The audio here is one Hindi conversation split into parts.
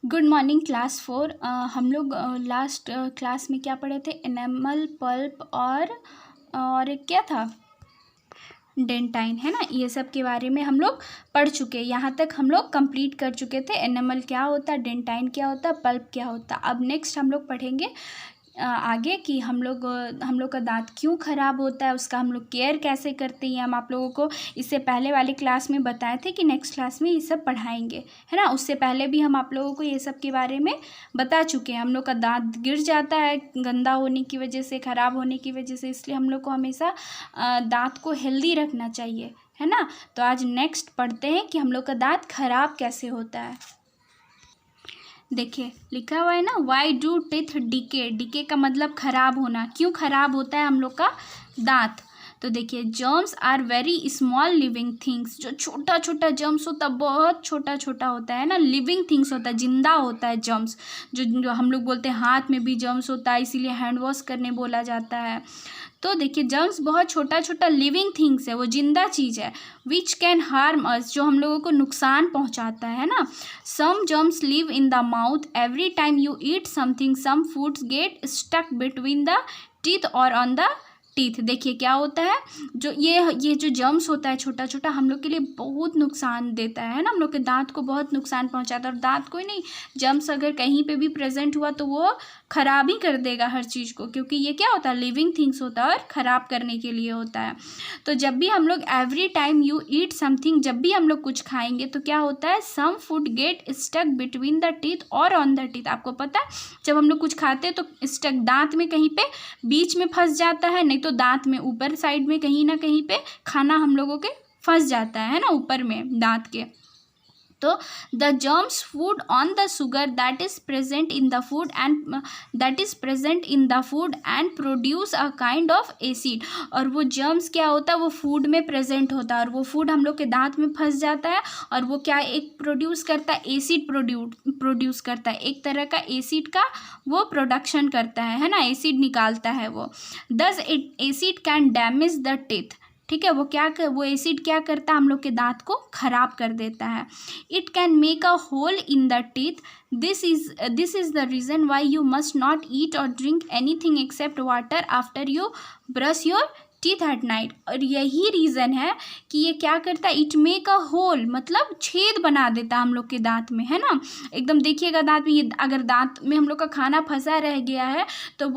Good morning class 4। हम लोग लास्ट क्लास में क्या पढ़े थे? एनामल, पल्प और एक क्या था, डेंटाइन, है ना। ये सब के बारे में हम लोग पढ़ चुके हैं। यहाँ तक हम लोग कंप्लीट कर चुके थे। एनामल क्या होता है, डेंटाइन क्या होता है, पल्प क्या होता है। अब नेक्स्ट हम लोग पढ़ेंगे आगे कि हम लोग का दांत क्यों ख़राब होता है, उसका हम लोग केयर कैसे करते हैं। हम आप लोगों को इससे पहले वाली क्लास में बताए थे कि नेक्स्ट क्लास में ये सब पढ़ाएंगे, है ना। उससे पहले भी हम आप लोगों को ये सब के बारे में बता चुके हैं। हम लोग का दांत गिर जाता है गंदा होने की वजह से, ख़राब होने की वजह से, इसलिए हम लोग को हमेशा दांत को हेल्दी रखना चाहिए, है ना। तो आज नेक्स्ट पढ़ते हैं कि हम लोग का दांत ख़राब कैसे होता है। देखिए लिखा हुआ है ना, why do teeth decay. Decay का मतलब खराब होना। क्यों खराब होता है हम लोग का दांत? तो देखिए, germs are very small living things. जो छोटा छोटा जर्म्स होता है, बहुत छोटा छोटा होता है ना, लिविंग थिंग्स होता है, जिंदा होता है जर्म्स। जो हम लोग बोलते हैं हाथ में भी जर्म्स होता है, इसीलिए हैंड वॉश करने बोला जाता है। तो देखिए, जर्म्स बहुत छोटा छोटा लिविंग थिंग्स है, वो जिंदा चीज़ है। विच कैन हार्म अस, जो हम लोगों को नुकसान पहुंचाता है ना। Some germs live in the mouth. Every time you eat something, some foods get stuck between the teeth और ऑन द टीथ। देखिए क्या होता है, जो ये जो जर्म्स होता है छोटा छोटा, हम लोग के लिए बहुत नुकसान देता है ना। हम लोग के दांत को बहुत नुकसान पहुंचाता है। और दांत कोई नहीं, जर्म्स अगर कहीं पे भी प्रेजेंट हुआ तो वो ख़राब ही कर देगा हर चीज़ को, क्योंकि ये क्या होता है, लिविंग थिंग्स होता है और ख़राब करने के लिए होता है। तो जब भी हम लोग every time you eat something, जब भी हम लोग कुछ खाएंगे तो क्या होता है, some food get stuck between the teeth और ऑन द टीथ। आपको पता है, जब हम लोग कुछ खाते हैं तो स्टक दांत में कहीं पे बीच में फंस जाता है, नहीं तो दांत में ऊपर साइड में कहीं ना कहीं पे खाना हम लोगों के फंस जाता है ना, ऊपर में दांत के। तो the germs food on the sugar that is present in the food and produce a kind of acid. और वो जर्म्स क्या होता है, वो फूड में प्रेजेंट होता है और वो फूड हम लोग के दांत में फंस जाता है और वो क्या एक प्रोड्यूस करता है, एसिड प्रोड्यूस करता है, एक तरह का एसिड का वो प्रोडक्शन करता है ना, एसिड निकालता है वो। दस acid can damage the teeth. ठीक है, वो एसिड क्या करता है, हम लोग के दांत को खराब कर देता है। It can make a hole in the teeth. This is the reason why you must not eat or drink anything except water after you brush your teeth at night. और यही रीज़न है कि ये क्या करता है, इट मेक अ होल, मतलब छेद बना देता है हम लोग के दांत में, है ना। एकदम देखिएगा दांत में, ये अगर दांत में हम लोग का खाना फंसा रह गया है तो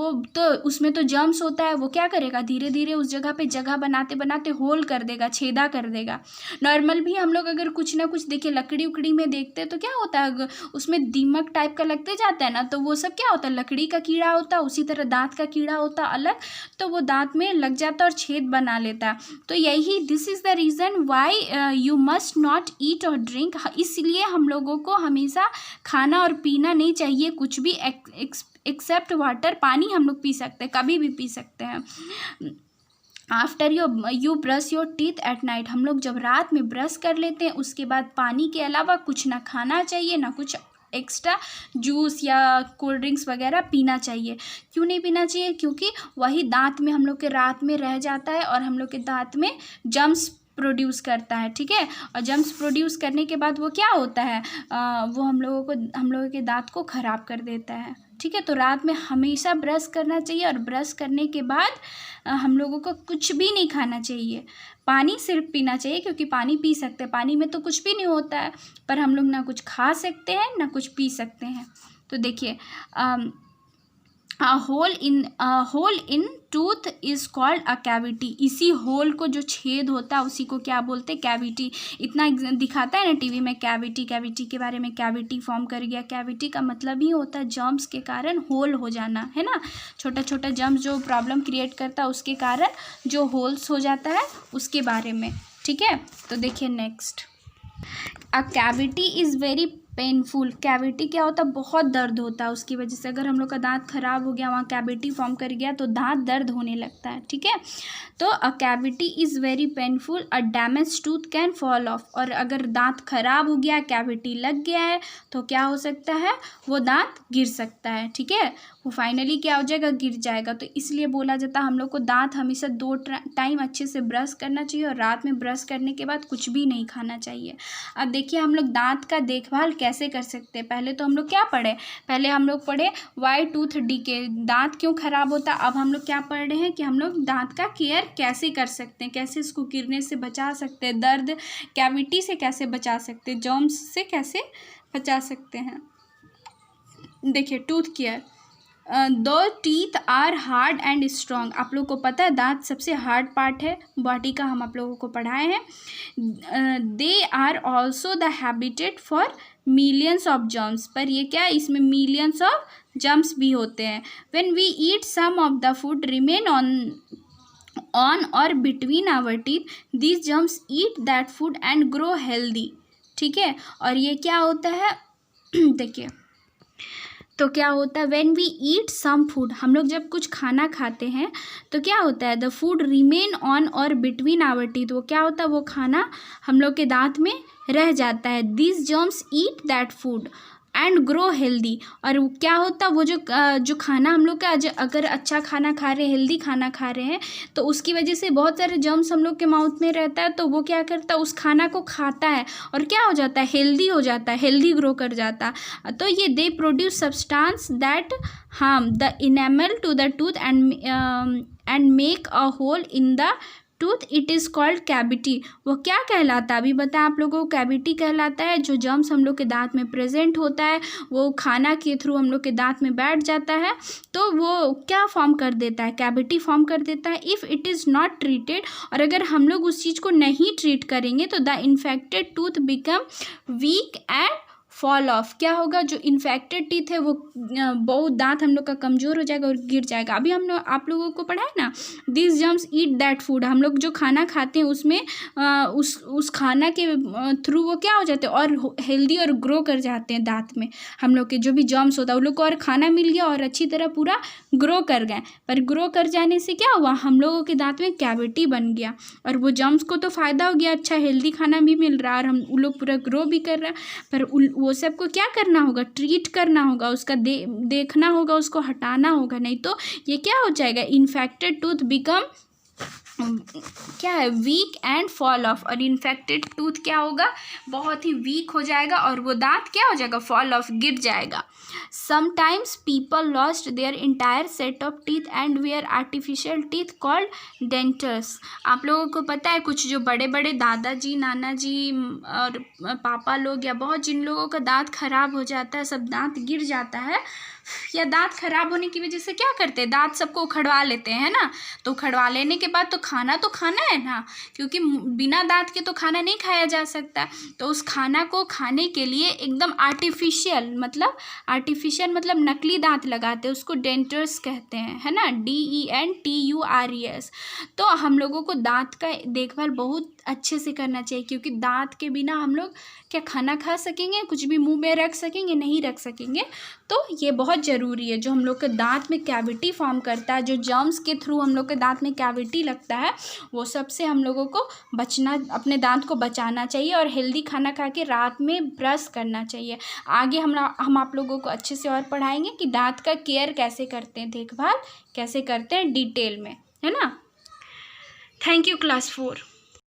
उसमें तो जर्म्स होता है, वो क्या करेगा, धीरे धीरे उस जगह पे जगह बनाते बनाते होल कर देगा, छेदा कर देगा। नॉर्मल भी हम लोग अगर कुछ ना कुछ देखिए, लकड़ी उकड़ी में देखते हैं तो क्या होता है, उसमें दीमक टाइप का लगते जाता है ना, तो वो सब क्या होता है, लकड़ी का कीड़ा होता है। उसी तरह दांत का कीड़ा होता है अलग, तो वो दांत में लग जाता है और छेद बना लेता है। तो यही this is the reason why you must not eat or drink. इसलिए हम लोगों को हमेशा खाना और पीना नहीं चाहिए कुछ भी एक्सेप्ट वाटर। पानी हम लोग पी सकते हैं, कभी भी पी सकते हैं। After you brush your teeth at night, हम लोग जब रात में ब्रश कर लेते हैं उसके बाद पानी के अलावा कुछ ना खाना चाहिए, ना कुछ एक्स्ट्रा जूस या कोल्ड ड्रिंक्स वगैरह पीना चाहिए। क्यों नहीं पीना चाहिए? क्योंकि वही दांत में हम लोग के रात में रह जाता है और हम लोग के दांत में जम्स प्रोड्यूस करता है, ठीक है। और जम्स प्रोड्यूस करने के बाद वो क्या होता है, वो हम लोगों के दांत को ख़राब कर देता है, ठीक है। तो रात में हमेशा ब्रश करना चाहिए और ब्रश करने के बाद हम लोगों को कुछ भी नहीं खाना चाहिए, पानी सिर्फ पीना चाहिए, क्योंकि पानी पी सकते हैं, पानी में तो कुछ भी नहीं होता है। पर हम लोग ना कुछ खा सकते हैं ना कुछ पी सकते हैं। तो देखिए, hole in tooth is called a cavity. इसी होल को, जो छेद होता है उसी को क्या बोलते हैं, कैविटी। इतना दिखाता है ना टीवी में, कैविटी के बारे में, कैविटी फॉर्म कर गया। कैविटी का मतलब ही होता है जर्म्स के कारण होल हो जाना, है ना। छोटा छोटा जर्म्स जो प्रॉब्लम क्रिएट करता है उसके कारण जो होल्स हो जाता है उसके बारे में, ठीक है। तो देखिए next, a cavity is very painful. Cavity क्या होता है, बहुत दर्द होता है उसकी वजह से। अगर हम लोग का दांत खराब हो गया, वहाँ कैविटी फॉर्म कर गया तो दांत दर्द होने लगता है, ठीक है। तो a cavity is very painful, a damage tooth can fall of. और अगर दांत खराब हो गया, कैविटी लग गया है, तो क्या हो सकता है, वो दांत गिर सकता है, ठीक है। वो फाइनली क्या हो जाएगा, गिर जाएगा। तो इसलिए बोला जाता है हम लोग को दांत हमेशा 2 टाइम अच्छे से ब्रश करना चाहिए और रात में ब्रश करने के बाद कुछ भी नहीं खाना चाहिए। अब देखिए हम लोग दांत का देखभाल कैसे कर सकते हैं। पहले तो हम लोग क्या पढ़े, पहले हम लोग पढ़े वाई टूथ डीके, दांत क्यों खराब होता। अब हम लोग क्या पढ़ रहे हैं कि हम लोग दांत का केयर कैसे कर सकते हैं, कैसे इसको गिरने से बचा सकते हैं, दर्द कैविटी से कैसे बचा सकते हैं, जर्म्स से कैसे बचा सकते हैं। देखिए टूथ केयर, दो teeth are hard and strong. आप लोग को पता है दांत सबसे हार्ड पार्ट है बॉडी का, हम आप लोगों को पढ़ाए हैं। They are also the habitat for millions of germs, पर ये क्या है, इसमें मिलियंस ऑफ जर्म्स भी होते हैं। When we eat some of the food remain on or between our teeth, these germs eat that food and grow healthy. ठीक है, और ये क्या होता है देखिए, तो क्या होता है, when we eat some food, हम लोग जब कुछ खाना खाते हैं तो क्या होता है, the food remain on or between our teeth, वो क्या होता है, वो खाना हम लोग के दांत में रह जाता है। This germs eat that food and grow healthy, और वो क्या होता है, वो जो खाना हम लोग का अगर अच्छा खाना खा रहे हैं, हेल्दी खाना खा रहे हैं, तो उसकी वजह से बहुत सारे जर्म्स हम लोग के माउथ में रहता है, तो वो क्या करता है, उस खाना को खाता है और क्या हो जाता है, हेल्दी हो जाता है, हेल्दी ग्रो कर जाता है। तो ये they produce substance that harm the enamel to the tooth and make a hole in the tooth, it is called cavity. वो क्या कहलाता है, अभी बताएं आप लोगों को, कैविटी कहलाता है। जो जर्म्स हम लोग के दांत में प्रेजेंट होता है वो खाना के थ्रू हम लोग के दांत में बैठ जाता है, तो वो क्या फॉर्म कर देता है, कैविटी फॉर्म कर देता है। If it is not treated, और अगर हम लोग उस चीज़ को नहीं ट्रीट करेंगे तो the infected tooth become weak and fall of. क्या होगा, जो इन्फेक्टेड टीथ है वो बहुत दांत हम लोग का कमज़ोर हो जाएगा और गिर जाएगा। अभी हम लोग आप लोगों को पढ़ा है ना, this germs eat that food, हम लोग जो खाना खाते हैं उसमें उस खाना के थ्रू वो क्या हो जाते हैं और हेल्दी और ग्रो कर जाते हैं दांत में। हम लोग के जो भी जर्म्स होता है उन लोग को और खाना मिल गया और अच्छी तरह पूरा ग्रो कर गए, पर ग्रो कर जाने से क्या हुआ, हम लोगों के दांत में कैविटी बन गया, और वो जर्म्स को तो फ़ायदा हो गया, अच्छा हेल्दी खाना भी मिल रहा है और हम उन लोग पूरा ग्रो भी कर रहा है, पर वो सबको क्या करना होगा, ट्रीट करना होगा, उसका देखना होगा, उसको हटाना होगा, नहीं तो ये क्या हो जाएगा, इन्फेक्टेड टूथ बिकम क्या है, वीक एंड फॉल ऑफ। और इन्फेक्टेड टूथ क्या होगा, बहुत ही वीक हो जाएगा और वो दांत क्या हो जाएगा, फॉल ऑफ, गिर जाएगा। Sometimes people lost their entire set of teeth and wear artificial teeth called dentures. आप लोगों को पता है कुछ जो बड़े बड़े दादाजी, नाना जी और पापा लोग, या बहुत जिन लोगों का दांत खराब हो जाता है, सब दांत गिर जाता है, या दांत खराब होने की वजह से क्या करते हैं, दांत सबको उखड़वा लेते हैं, है ना। तो उखड़वा लेने के बाद तो खाना है ना, क्योंकि बिना दांत के तो खाना नहीं खाया जा सकता। तो उस खाना को खाने के लिए एकदम आर्टिफिशियल मतलब नकली दांत लगाते हैं, उसको डेंटर्स कहते हैं, है ना, DENTURES। तो हम लोगों को दांत का देखभाल बहुत अच्छे से करना चाहिए, क्योंकि दांत के बिना हम लोग क्या खाना खा सकेंगे, कुछ भी मुंह में रख सकेंगे, नहीं रख सकेंगे। तो ये बहुत ज़रूरी है, जो हम लोग के दांत में कैविटी फॉर्म करता है, जो जर्म्स के थ्रू हम लोग के दांत में कैविटी लगता है, वो सब से हम लोगों को बचना, अपने दांत को बचाना चाहिए, और हेल्दी खाना खा के रात में ब्रश करना चाहिए। आगे हम आप लोगों को अच्छे से और पढ़ाएंगे कि दांत का केयर कैसे करते हैं, देखभाल कैसे करते हैं डिटेल में, है ना। Thank you class 4।